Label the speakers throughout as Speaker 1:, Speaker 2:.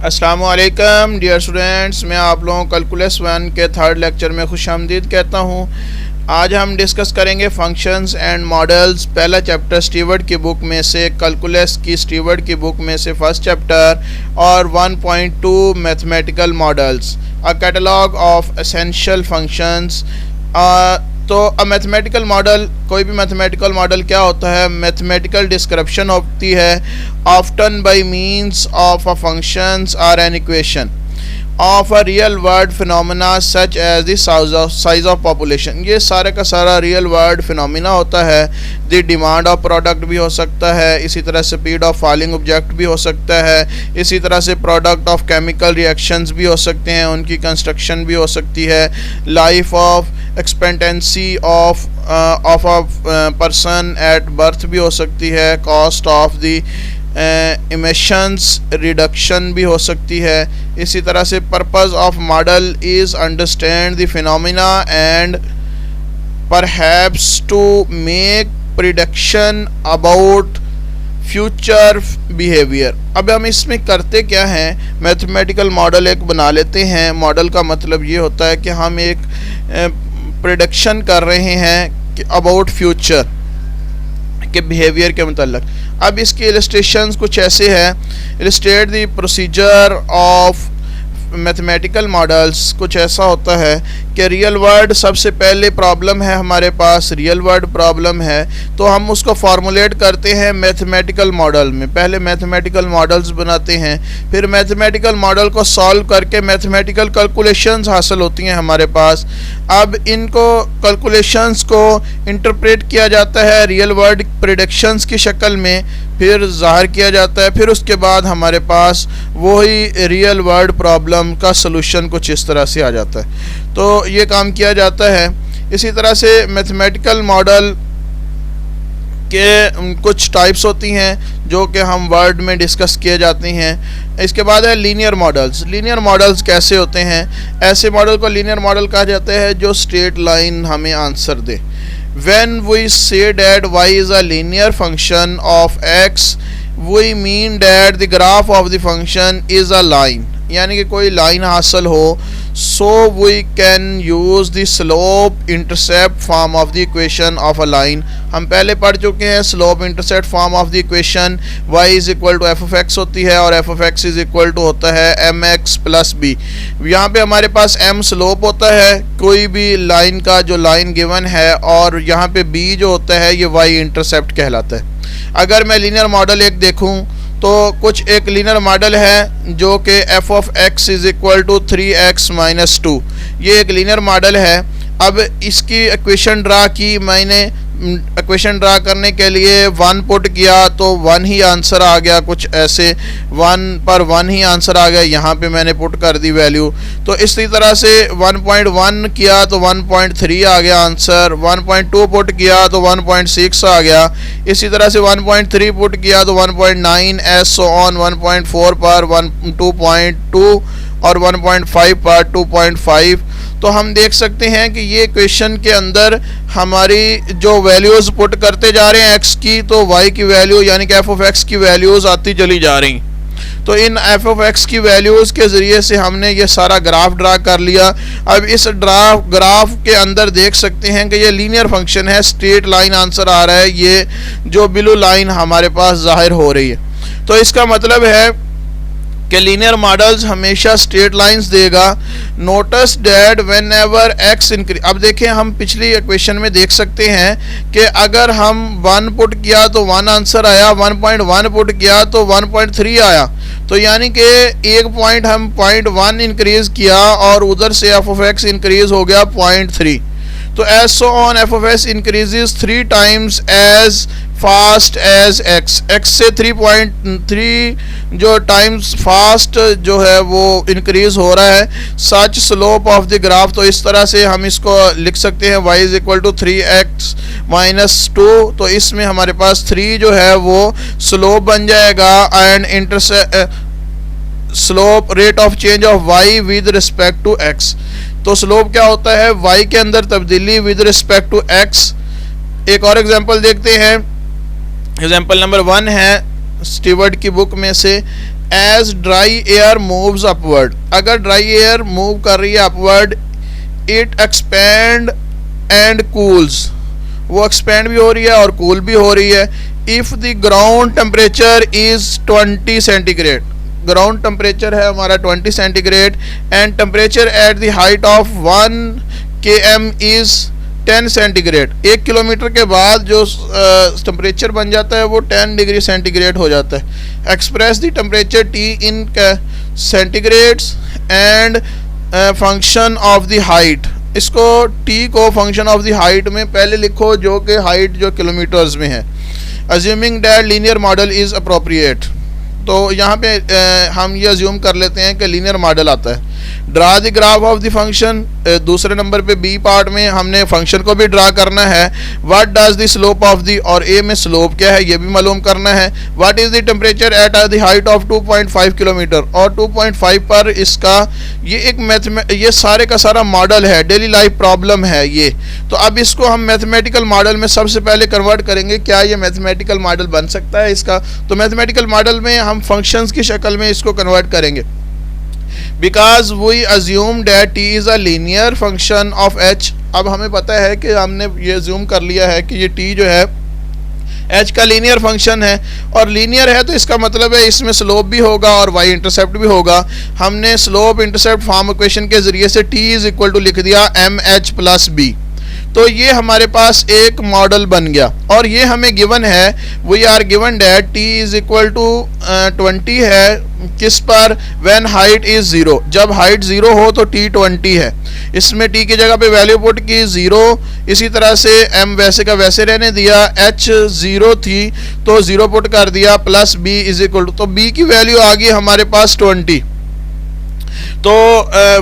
Speaker 1: अस्सलामु अलैकुम dear students, मैं आप लोगों को कैलकुलस 1 के थर्ड लेक्चर में खुशामदीद कहता हूँ। आज हम डिस्कस करेंगे फंक्शंस एंड मॉडल्स। पहला चैप्टर स्टीवर्ट की बुक में से, कैलकुलस की स्टीवर्ट की बुक में से फर्स्ट चैप्टर, और 1.2 mathematical models, a catalogue of essential functions. तो मैथमेटिकल मॉडल, कोई भी मैथमेटिकल मॉडल क्या होता है? मैथमेटिकल डिस्क्रिप्शन होती है often by means of a functions और an equation of a real world phenomena such as the size of population. ये सारे का सारा रियल वर्ल्ड फिनोमेना होता है। द डिमांड ऑफ प्रोडक्ट भी हो सकता है, इसी तरह स्पीड ऑफ फॉलिंग ऑब्जेक्ट भी हो सकता है, इसी तरह से प्रोडक्ट ऑफ केमिकल रिएक्शंस भी हो सकते हैं, उनकी कंस्ट्रक्शन भी हो सकती है, life of expectancy of a person at birth भी हो सकती है, cost of the emissions reduction भी हो सकती है। इसी तरह से purpose of model is understand the phenomena and perhaps to make prediction about future behaviour. अब हम इसमें करते क्या हैं? मैथमेटिकल मॉडल एक बना लेते हैं। मॉडल का मतलब ये होता है कि हम एक प्रिडिक्शन कर रहे हैं कि अबाउट फ्यूचर के बिहेवियर के मतलब। अब इसकी इलस्ट्रेशंस कुछ ऐसे है। Illustrate the procedure of mathematical models. कुछ ऐसा होता है कि रियल वर्ल्ड सबसे पहले प्रॉब्लम है हमारे पास, रियल वर्ल्ड प्रॉब्लम है, तो हम उसको फार्मूलेट करते हैं मैथमेटिकल मॉडल में। पहले मैथमेटिकल मॉडल्स बनाते हैं, फिर मैथमेटिकल मॉडल को सॉल्व करके मैथमेटिकल कैलकुलेशंस हासिल होती हैं हमारे पास। अब इनको कैलकुलेशंस को इंटरप्रेट किया जाता है रियल वर्ल्ड प्रेडिक्शंस की शक्ल में, फिर ज़ाहिर किया जाता है, फिर उसके बाद हमारे पास वही रियल वर्ल्ड प्रॉब्लम का सलूशन कुछ इस तरह से आ जाता है। तो ये काम किया जाता है। इसी तरह से मैथमेटिकल मॉडल के कुछ टाइप्स होती हैं जो कि हम वर्ड में डिस्कस किए जाते हैं। इसके बाद है लीनियर मॉडल्स। लीनियर मॉडल्स कैसे होते हैं? ऐसे मॉडल को लीनियर मॉडल कहा जाता है जो स्ट्रेट लाइन हमें answer they. When we say that y is a linear function of x, we mean that the graph of the function is a line, यानी कि कोई लाइन हासिल हो। So we can use the slope intercept form of the equation of a line। हम पहले पढ़ चुके हैं slope intercept form of the equation y is equal to f of x होती है और f of x is equal to होता है mx plus b। यहाँ पे हमारे पास m slope होता है कोई भी लाइन का जो लाइन गिवन है, और यहाँ पे b जो होता है ये y intercept कहलाता है। अगर मैं लीनियर मॉडल एक देखूँ तो कुछ एक लीनियर मॉडल है जो कि f of x is equal to 3x minus 2। ये एक लीनियर मॉडल है। अब इसकी इक्वेशन ड्रा की मैंने। इक्वेशन ड्रा करने के लिए 1 पुट किया तो 1 ही आंसर आ गया, कुछ ऐसे 1 पर 1 ही आंसर आ गया। यहाँ पे मैंने पुट कर दी वैल्यू। तो इसी तरह से 1.1 किया तो 1.3 आ गया आंसर। 1.2 पुट किया तो 1.6 आ गया। इसी तरह से 1.3 पुट किया तो 1.9 एस ऑन 1.4 पर 2.2 और 1.5 पर 2.5। तो हम देख सकते हैं कि ये क्वेश्चन के अंदर हमारी जो वैल्यूज़ पुट करते जा रहे हैं x की, तो y की वैल्यू यानी कि f of x की वैल्यूज़ आती चली जा रही। तो इन f of x की वैल्यूज़ के ज़रिए से हमने ये सारा ग्राफ ड्रा कर लिया। अब इस ग्राफ के अंदर देख सकते हैं कि ये लीनियर फंक्शन है, स्ट्रेट लाइन आंसर आ रहा है, ये जो ब्लू लाइन हमारे पास ज़ाहिर हो रही है। तो इसका मतलब है कि लीनियर मॉडल्स हमेशा स्ट्रेट लाइंस देगा। Notice that when ever x increase. अब देखें, हम पिछली इक्वेशन में देख सकते हैं कि अगर हम 1 पुट किया तो 1 आंसर आया, 1.1 पुट किया तो 1.3 आया। तो यानी कि एक पॉइंट हम 0.1 इंक्रीज किया और उधर से f of x इंक्रीज हो गया 0.3। तो as so on f of s increases 3 times as fast as x। x से 3.3 जो टाइम्स फास्ट जो है वो इंक्रीज हो रहा है। सच स्लोप ऑफ द ग्राफ। तो इस तरह से हम इसको लिख सकते हैं y is equal to 3x minus 2। तो इसमें हमारे पास 3 जो है वो स्लोप बन जाएगा and slope rate of change of y with respect to x। तो स्लोप क्या होता है? y के अंदर तब्दीली विद रिस्पेक्ट टू x। एक और एग्जांपल देखते हैं। एग्जांपल नंबर 1 है स्टीवर्ट की बुक में से, as dry air moves upward, अगर ड्राई एयर मूव कर रही है upward, it expand and cools, वो एक्सपैंड भी हो रही है और कूल भी हो रही है। If the ground temperature is 20 centigrade, ground temperature है हमारा 20 centigrade, and temperature at the height of 1 km is 10 centigrade, 1 kilometre के बाद जो टेम्परेचर बन जाता है वो 10 डिग्री सेंटीग्रेड हो जाता है। Express the temperature T in centigrades and function of the height, इसको टी को फंक्शन ऑफ द हाइट में पहले लिखो, जो कि हाइट जो किलोमीटर्स में है। Assuming that linear model is appropriate, तो यहाँ पे हम ये अज्यूम कर लेते हैं कि लीनियर मॉडल आता है। Draw the graph of the function, दूसरे नंबर पे बी पार्ट में हमने फंक्शन को भी ड्रा करना है। What does the slope of the, और ए में स्लोप क्या है ये भी मालूम करना है। What is the temperature at the height of 2.5 kilometre, और 2.5 पर इसका ये एक ये सारे का सारा मॉडल है, डेली लाइफ प्रॉब्लम है ये। तो अब इसको हम मैथमेटिकल मॉडल में सबसे पहले कन्वर्ट करेंगे। क्या ये मैथमेटिकल मॉडल बन सकता है इसका? तो मैथमेटिकल मॉडल में हम फंक्शंस की शक्ल में इसको कन्वर्ट करेंगे। Because we assume that T is a linear function of H, अब हमें पता है कि हमने ये अज्यूम कर लिया है कि ये टी जो है एच का लीनियर फंक्शन है, और लीनियर है तो इसका मतलब है इसमें स्लोप भी होगा और वाई इंटरसेप्ट भी होगा। हमने स्लोप इंटरसेप्ट फॉर्म इक्वेशन के ज़रिए से टी इज़ इक्वल टू लिख दिया एम एच प्लस बी, तो ये हमारे पास एक मॉडल बन गया। और ये हमें गिवन है, we are given that T is equal to 20 है, किस पर? व्हेन हाइट इज़ 0, जब हाइट 0 हो तो टी 20 है। इसमें टी की जगह पे वैल्यू पुट की 0, इसी तरह से एम वैसे का वैसे रहने दिया, एच 0 थी तो 0 पुट कर दिया, plus B is equal to, तो बी की वैल्यू आ गई हमारे पास 20। तो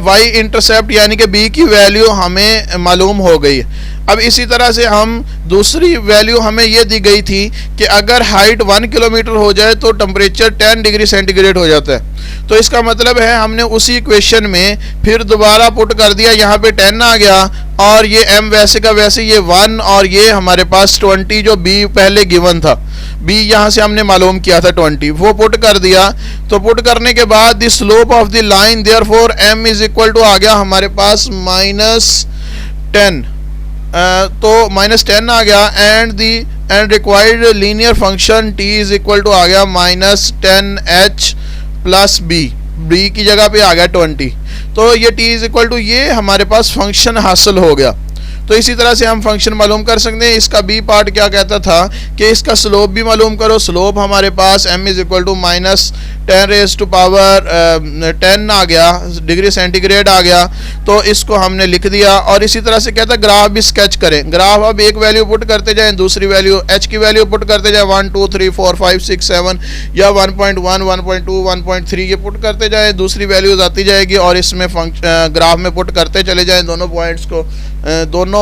Speaker 1: वाई इंटरसेप्ट यानी कि बी की वैल्यू हमें मालूम हो गई। अब इसी तरह से हम दूसरी वैल्यू हमें ये दी गई थी कि अगर हाइट 1 किलोमीटर हो जाए तो टेम्परेचर 10 डिग्री सेंटीग्रेड हो जाता है। तो इसका मतलब है हमने उसी इक्वेशन में फिर दोबारा पुट कर दिया, यहाँ पे 10 आ गया, और ये m वैसे का वैसे ये 1, और ये हमारे पास 20 जो b पहले गिवन था, b यहाँ से हमने मालूम किया था 20, वो पुट कर दिया। तो पुट करने के बाद the slope of the line therefore m is equal to आ गया हमारे पास -10, तो -10 आ गया, and required linear function t is equal to आ गया -10h प्लस b की जगह पे आ गया 20। तो ये t इज इक्वल टू ये हमारे पास फंक्शन हासिल हो गया। तो इसी तरह से हम फंक्शन मालूम कर सकते हैं। इसका बी पार्ट क्या कहता था कि इसका स्लोप भी मालूम करो। स्लोप हमारे पास m इज इक्वल टू -10⁻10 आ गया, डिग्री सेंटीग्रेड आ गया, तो इसको हमने लिख दिया। और इसी तरह से कहता है ग्राफ भी स्केच करें। ग्राफ अब एक वैल्यू पुट करते जाएं, दूसरी वैल्यू h की वैल्यू पुट करते जाएं, 1 2 3 4 5 6 7 या 1.1 1.2 1.3 ये पुट करते जाएं, दूसरी वैल्यूज आती जाएगी, और इसमें ग्राफ में पुट करते चले जाएं दोनों पॉइंट्स को, दोनों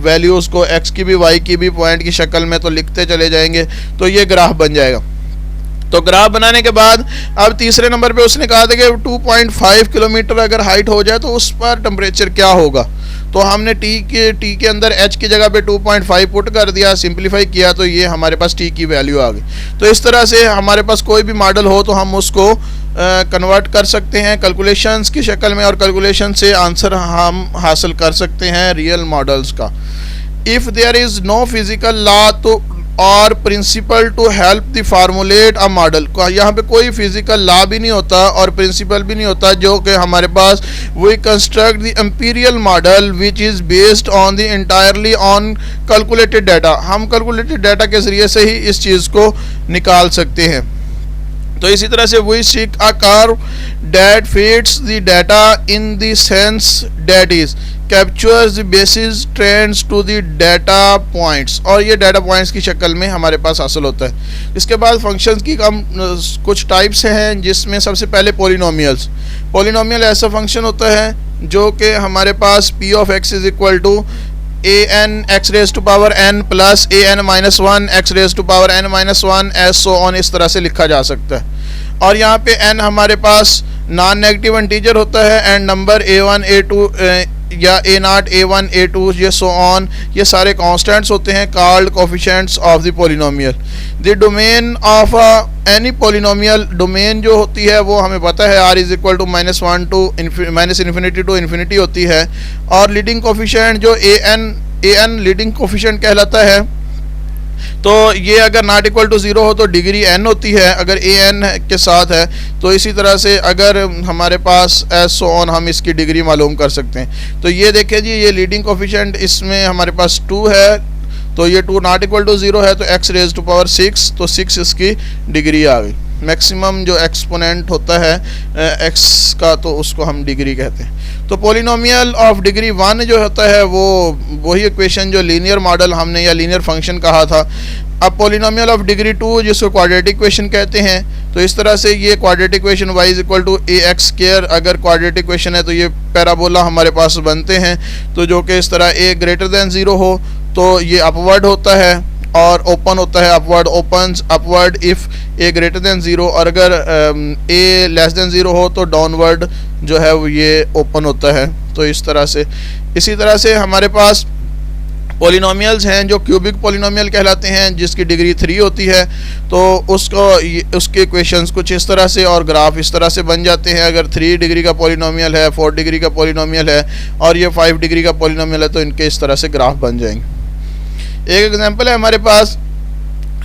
Speaker 1: वैल्यूज़ को, x की भी y की भी पॉइंट की शक्ल में, तो लिखते चले जाएंगे, तो ये ग्राफ बन जाएगा। तो ग्राफ बनाने के बाद अब तीसरे नंबर पे उसने कहा था कि 2.5 किलोमीटर अगर हाइट हो जाए तो उस पर टेम्परेचर क्या होगा। तो हमने t के अंदर h की जगह पे 2.5 पुट कर दिया, सिंप्लीफाई किया, तो ये हमारे पास t की वैल्यू आ गई। तो इस तरह से हमारे पास कोई भी मॉडल हो तो हम उसको कन्वर्ट कर सकते हैं कैलकुलेशंस की शक्ल में, और कैलकुलेशन से आंसर हम हासिल कर सकते हैं रियल मॉडल्स का। If there is no physical law तो और principle to help the formulate a model, यहाँ पे कोई फिजिकल लॉ भी नहीं होता और प्रिंसिपल भी नहीं होता जो कि हमारे पास, we construct the empirical model which is based on the entirely on calculated data. हम कैलकुलेटेड डाटा के ज़रिए से ही इस चीज़ को निकाल सकते हैं। तो इसी तरह से we seek a curve that fits the data in the sense that is captures the basis trends to the data points, और ये डाटा पॉइंट्स की शक्ल में हमारे पास हासिल होता है। इसके बाद फंक्शंस की हम कुछ टाइप्स हैं, जिसमें सबसे पहले पोलिनोमियल्स। पोलिनोमियल ऐसा फंक्शन होता है जो कि हमारे पास p of x is equal to an x raise to power n plus an minus 1 x raise to power n minus 1 as so on, इस तरह से लिखा जा सकता है। और यहाँ पे n हमारे पास नॉन नेगेटिव इंटीजर होता है, एंड नंबर a1 a2 या A0, A1, A2 ये सो ऑन, ये सारे कांस्टेंट्स होते हैं called coefficients of the polynomial. The domain of any polynomial, domain जो होती है वो हमें पता है R is equal to -1 to -infinity to infinity होती है। और लीडिंग कोफिशिएंट जो an लीडिंग कोफिशिएंट कहलाता है। तो ये अगर नॉट इक्वल टू 0 हो तो डिग्री n होती है अगर an के साथ है। तो इसी तरह से अगर हमारे पास सो ऑन हम इसकी डिग्री मालूम कर सकते हैं। तो ये देखें जी, ये लीडिंग कोफिशिएंट इसमें हमारे पास 2 है, तो ये 2 नॉट इक्वल टू 0 है तो x रेज टू पावर 6, तो 6 इसकी डिग्री आ गई। मैक्सिमम जो एक्सपोनेंट होता है x का तो उसको हम डिग्री कहते हैं। तो पॉलिनोमियल ऑफ डिग्री 1 जो होता है वो वही इक्वेशन जो लीनियर मॉडल हमने या लीनियर फंक्शन कहा था। अब पॉलिनोमियल ऑफ डिग्री 2 जिसको क्वाड्रेटिक इक्वेशन कहते हैं, तो इस तरह से ये quadratic equation y is equal to ax² अगर क्वाड्रेटिक इक्वेशन है तो ये पैराबोला हमारे पास बनते हैं। तो जो कि इस तरह a ग्रेटर दैन 0 हो तो ये अपवर्ड होता है और ओपन होता है, upward opens upward if a greater than 0, और अगर a लेस दैन 0 हो तो डाउनवर्ड जो है वो ये ओपन होता है। तो इस तरह से हमारे पास पॉलिनोमियल्स हैं जो क्यूबिक पॉलिनोमियल कहलाते हैं जिसकी डिग्री 3 होती है। तो उसके इक्वेशंस कुछ इस तरह से और ग्राफ इस तरह से बन जाते हैं। अगर 3 डिग्री का पॉलिनोमियल है, 4 डिग्री का पॉलिनोमियल है और ये 5 डिग्री का पॉलिनोमियल है तो इनके इस तरह से ग्राफ बन जाएंगे। एक एग्जांपल है हमारे पास,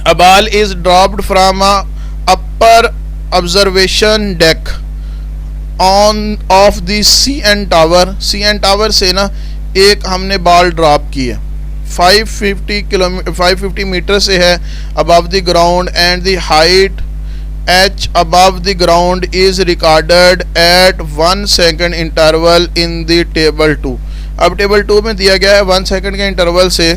Speaker 1: a ball is dropped from a upper observation deck on of the CN tower से ना एक हमने बॉल ड्रॉप की है, 550 मीटर से है above the ground and the height h above the ground is recorded at 1 second interval in the table 2। अब table 2 में दिया गया है 1 सेकंड के इंटरवल से।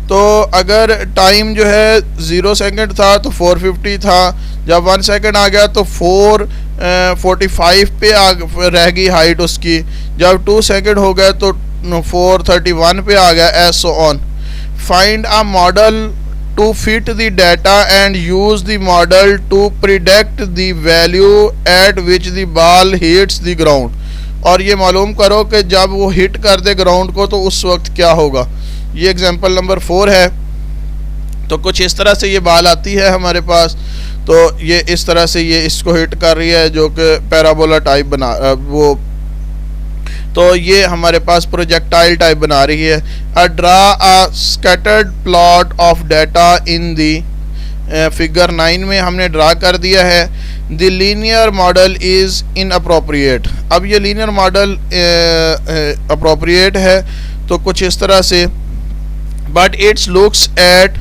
Speaker 1: तो अगर टाइम जो है 0 सेकंड था तो 450 था, जब 1 सेकंड आ गया तो 445 पे रह गई हाइट उसकी, जब 2 सेकंड हो गए तो 431 पे आ गया, as so on. Find a model to fit the data and use the model to predict the value at which the ball hits the ground. और ये मालूम करो कि जब वो हिट कर दे ग्राउंड को तो उस वक्त क्या होगा। ये एग्जांपल नंबर 4 है। तो कुछ इस तरह से ये बॉल आती है हमारे पास, तो ये इस तरह से ये इसको हिट कर रही है जो कि पैराबोला टाइप बना वो, तो ये हमारे पास प्रोजेक्टाइल टाइप बना रही है। Draw a scattered plot of data in the figure 9 में हमने ड्रा कर दिया है। The linear model is inappropriate. अब ये लीनियर मॉडल अप्रोप्रिएट है तो कुछ इस तरह से, but it's looks at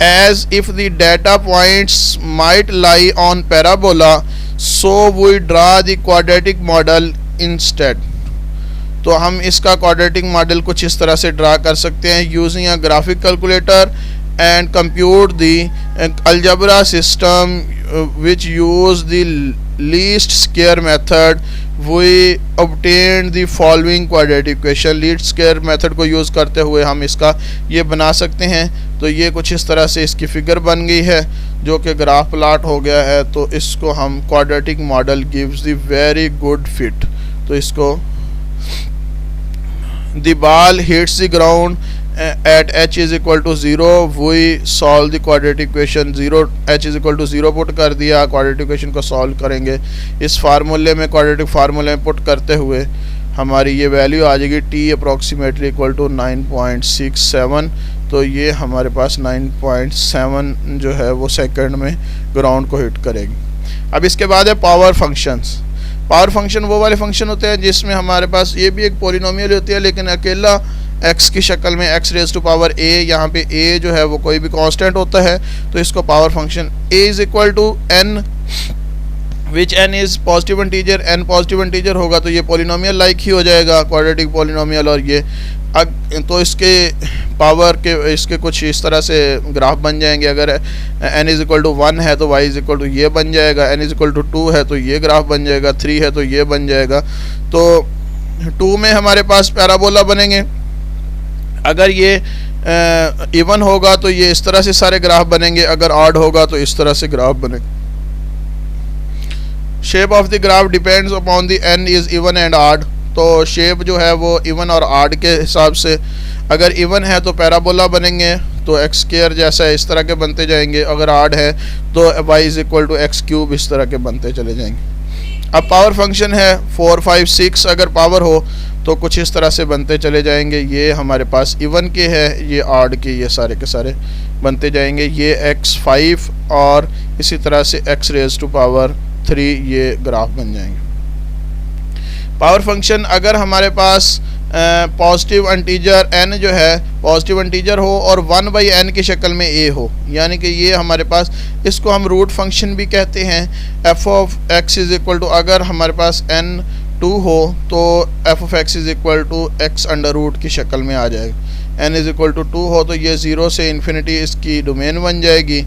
Speaker 1: as if the data points might lie on parabola, so we draw the quadratic model instead. तो हम इसका क्वाड्रेटिक मॉडल कुछ इस तरह से ड्रा कर सकते हैं using a graphic calculator and compute the algebra system which use the least square method. We obtain the following quadratic equation. Least square method को यूज़ करते हुए हम इसका ये बना सकते हैं। तो ये कुछ इस तरह से इसकी फिगर बन गई है जो कि ग्राफ प्लॉट हो गया है। तो इसको हम quadratic model gives the very good fit. तो इसको the ball hits the ground at h is equal to 0, we solve the quadratic equation। 0 h is equal to 0 put कर दिया, क्वाड्रेटिक इक्वेशन को सॉल्व करेंगे। इस फार्मूले में क्वाड्रेटिक फार्मूले में पुट करते हुए हमारी ये वैल्यू आ जाएगी t अप्रॉक्सीमेटली इक्वल टू 9.67। तो ये हमारे पास 9.7 जो है वो सेकंड में ग्राउंड को हिट करेगी। अब इसके बाद है पावर फंक्शंस। पावर फंक्शन वो वाले फंक्शन होते हैं जिसमें हमारे पास ये भी एक पॉलिनोमियल होती है लेकिन अकेला x की शक्ल में, x raise to power a, यहाँ पे a जो है वो कोई भी कांस्टेंट होता है तो इसको power function a is equal to n which n is positive integer, n positive integer होगा तो ये पॉलिनोमियल लाइक ही हो जाएगा, क्वाड्रेटिक पॉलिनोमियल। और ये तो इसके पावर के इसके कुछ इस तरह से ग्राफ बन जाएंगे। अगर n इज इक्वल टू 1 है तो y इज इक्वल टू ये बन जाएगा, n इज इक्वल टू 2 है तो ये ग्राफ बन जाएगा, 3 है तो ये बन जाएगा। तो 2 में हमारे पास पैराबोला बनेंगे। अगर ये इवन होगा तो ये इस तरह से सारे ग्राफ बनेंगे, अगर ऑड होगा तो इस तरह से ग्राफ बनेंगे। Shape of the graph depends upon the n is even and odd. तो शेप जो है वो इवन और आड के हिसाब से, अगर इवन है तो पैराबोला बनेंगे तो एक्स स्क्वायर जैसा है इस तरह के बनते जाएंगे, अगर आड है तो y is equal to x cube इस तरह के बनते चले जाएंगे। अब पावर फंक्शन है 4, 5, 6 अगर पावर हो तो कुछ इस तरह से बनते चले जाएंगे। ये हमारे पास इवन के है, ये आड के, ये सारे के सारे बनते जाएंगे। ये x5 और इसी तरह से x रेज़ टू पावर 3 ये ग्राफ बन जाएंगे। पावर फंक्शन अगर हमारे पास पॉजिटिव इंटीजर n जो है पॉजिटिव इंटीजर हो और 1/n की शक्ल में a हो, यानी कि ये हमारे पास, इसको हम रूट फंक्शन भी कहते हैं। f of x is equal to, अगर हमारे पास n 2 हो तो f of x is equal to x under root की शक्ल में आ जाएगा। n इज़ इक्वल टू 2 हो तो ये 0 से इन्फिनिटी इसकी डोमेन बन जाएगी।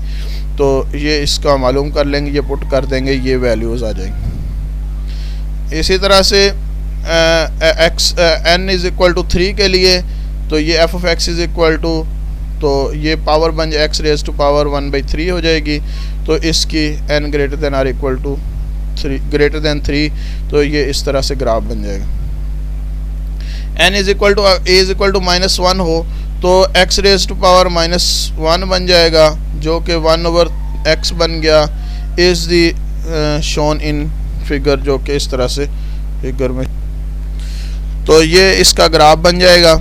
Speaker 1: तो ये इसका मालूम कर लेंगे, ये पुट कर देंगे, ये वैल्यूज़ आ जाएंगी। इसी तरह से n इज़ इक्वल टू 3 के लिए तो ये f of x is equal to, तो ये पावर बन जाए x रेज़ टू पावर 1/3 हो जाएगी। तो इसकी n greater than or equal to 3, तो ये इस तरह से ग्राफ बन जाएगा। n is equal to a is equal to -1 हो तो x रेज़ टू पावर -1 बन जाएगा, जो कि 1/x बन गया। Is the shown in figure, जो कि इस तरह से फिगर में, तो ये इसका ग्राफ बन जाएगा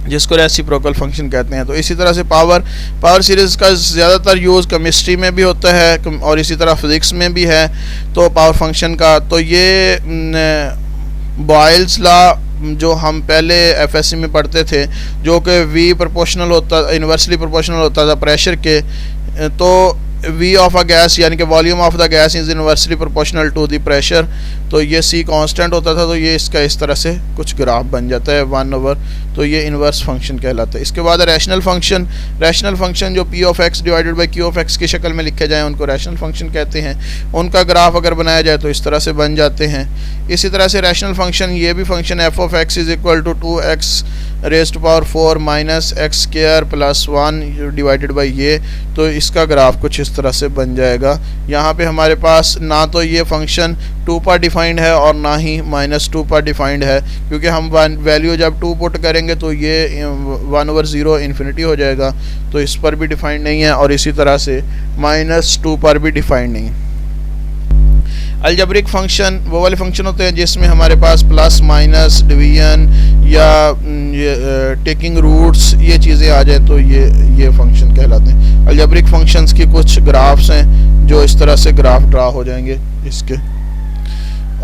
Speaker 1: जिसको रेसिप्रोकल फंक्शन कहते हैं। तो इसी तरह से पावर सीरीज़ का ज़्यादातर यूज़ केमिस्ट्री में भी होता है और इसी तरह फिज़िक्स में भी है। तो पावर फंक्शन का, तो ये बॉयल्स लॉ जो हम पहले एफएससी में पढ़ते थे, जो कि v प्रोपोर्शनल होता, इन्वर्सली प्रोपोर्शनल होता था प्रेशर के, तो v ऑफ अ गैस यानी कि volume of the gas is inversely proportional to the pressure, तो ये c कांस्टेंट होता था। तो ये इसका इस तरह से कुछ ग्राफ बन जाता है 1/, तो ये इन्वर्स फंक्शन कहलाता है। इसके बाद रैशनल फंक्शन जो p of x divided by q of x की शक्ल में लिखे जाएँ उनको रैशनल फंक्शन कहते हैं। उनका ग्राफ अगर बनाया जाए तो इस तरह से बन जाते हैं। इसी तरह से रैशनल फंक्शन, ये भी function f of x is equal to 2x raise to power 4 minus x square plus 1 divided by ये, तो इसका ग्राफ कुछ इस तरह से बन जाएगा। यहाँ पे हमारे पास ना तो ये फंक्शन 2 पर डिफाइंड है और ना ही -2 पर डिफाइंड है, क्योंकि हम वैल्यू जब 2 पुट करेंगे तो ये 1/0 इन्फिनिटी हो जाएगा, तो इस पर भी डिफाइंड नहीं है। और इसी तरह से -2 पर भी डिफाइंड नहीं है। अलजेब्रिक फंक्शन वो वाले फंक्शन होते हैं जिसमें हमारे पास प्लस माइनस डिवीजन या टेकिंग रूट्स ये चीज़ें आ जाए, तो ये फंक्शन कहलाते हैं। अलजेब्रिक फंक्शंस की कुछ ग्राफ्स हैं जो इस तरह से ग्राफ ड्रा हो जाएंगे इसके।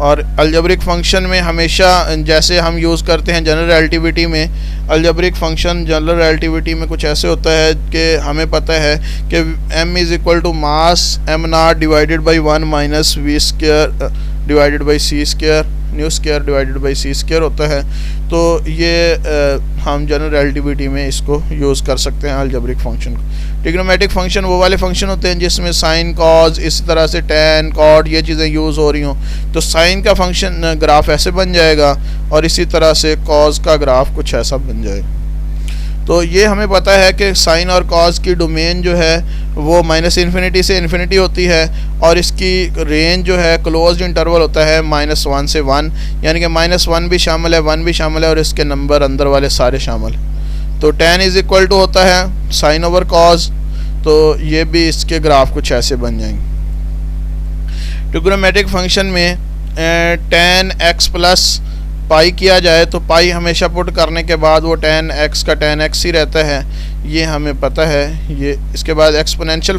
Speaker 1: और अलजेब्रिक फंक्शन में हमेशा जैसे हम यूज़ करते हैं जनरल रिलेटिविटी में, अलजेब्रिक फंक्शन जनरल रिलेटिविटी में कुछ ऐसे होता है कि हमें पता है कि m is equal to mass m0 divided by 1 minus v square divided by c square, new square divided by c square होता है। तो ये हम जनरल रिलेटिविटी में इसको यूज़ कर सकते हैं अलजेब्रिक फंक्शन को। ट्रिग्नोमेट्रिक फंक्शन वो वाले फंक्शन होते हैं जिसमें साइन कॉज इसी तरह से टैन कॉड ये चीज़ें यूज़ हो रही हों, तो साइन का फंक्शन ग्राफ ऐसे बन जाएगा और इसी तरह से कॉज का ग्राफ कुछ ऐसा बन जाएगा। तो ये हमें पता है कि साइन और कॉज की डोमेन जो है वो -∞ से इन्फिनिटी होती है और इसकी रेंज जो है क्लोज्ड इंटरवल होता है -1 से 1, यानी कि -1 भी शामिल है 1 भी शामिल है और इसके नंबर अंदर वाले सारे शामिल। तो tan इज़ इक्वल टू होता है साइन ओवर कॉज, तो ये भी इसके ग्राफ कुछ ऐसे बन जाएंगे। ट्रिग्नोमेट्रिक फंक्शन में tan x प्लस पाई किया जाए तो पाई हमेशा पुट करने के बाद वो tan x का tan x ही रहता है, ये हमें पता है। ये इसके बाद exponential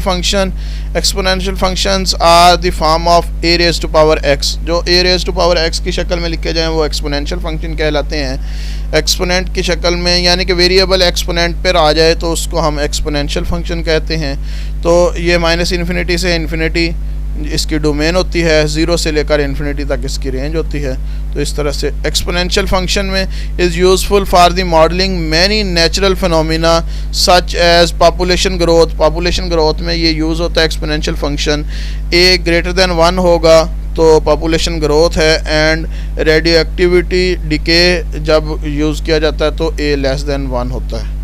Speaker 1: functions are the form of a raise to power x, जो a raise to power x की शक्ल में लिखे जाएँ वो एक्सपोनेंशियल फंक्शन कहलाते हैं। एक्सपोनेंट की शक्ल में यानी कि वेरिएबल एक्सपोनेंट पर आ जाए तो उसको हम एक्सपोनेंशियल फंक्शन कहते हैं। तो ये -∞ से इन्फिनिटी इसकी डोमेन होती है, 0 से लेकर इन्फिनिटी तक इसकी रेंज होती है। तो इस तरह से एक्सपोनेंशियल फंक्शन में is useful for the modelling many natural phenomena such as population growth में ये यूज़ होता है exponential function. a greater than 1 होगा तो पॉपुलेशन ग्रोथ है, एंड रेडियो एक्टिविटी डिके जब यूज़ किया जाता है तो a लेस देन 1 होता है।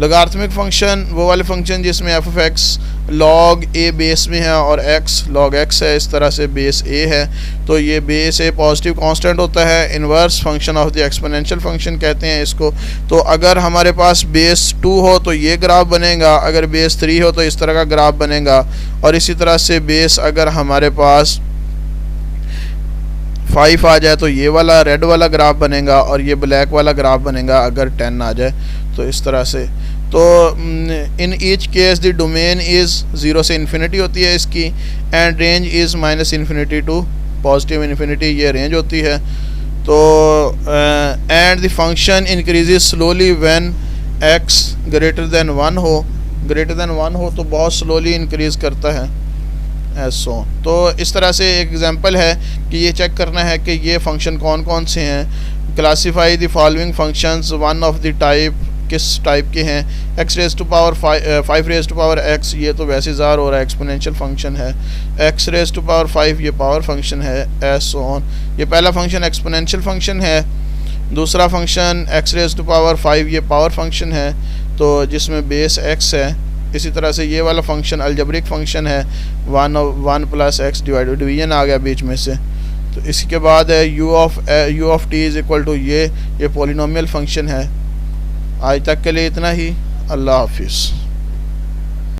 Speaker 1: लॉगरिथमिक फंक्शन वो वाले फंक्शन जिसमें f of x log a base में है और x log x है, इस तरह से बेस a है, तो ये बेस a पॉजिटिव कांस्टेंट होता है, inverse function of the exponential function कहते हैं इसको। तो अगर हमारे पास बेस 2 हो तो ये ग्राफ बनेगा, अगर बेस 3 हो तो इस तरह का ग्राफ बनेगा, और इसी तरह से बेस अगर हमारे पास 5 आ जाए तो ये वाला रेड वाला ग्राफ बनेगा, और ये ब्लैक वाला ग्राफ बनेगा अगर 10 आ जाए तो इस तरह से। तो in each case the domain is 0 से इन्फिनिटी होती है इसकी, and range is -infinity to positive infinity, ये रेंज होती है। तो and the function increases slowly when x greater than 1 हो, ग्रेटर देन 1 हो तो बहुत स्लोली इंक्रीज़ करता है सो। तो इस तरह से एक एग्जांपल है कि ये चेक करना है कि ये फंक्शन कौन कौन से हैं। Classify the following functions, one of the type, किस टाइप के हैं। x raise to power 5 raise to power x, ये तो वैसे ज़ार हो रहा है, एक्सपोनेंशियल फंक्शन है। x रेज़ टू पावर 5 ये पावर फंक्शन है, एस सो ऑन। ये पहला फंक्शन एक्सपोनेंशियल फंक्शन है, दूसरा function x raise to power 5 ये पावर फंक्शन है, तो जिसमें बेस x है। इसी तरह से ये वाला फंक्शन अलजेब्रिक फंक्शन है, 1 प्लस x डिवीजन आ गया बीच में से। तो इसी के बाद है u of t is equal to ये पॉलिनोमियल फंक्शन है। आज तक के लिए इतना ही, अल्लाह हाफिज़।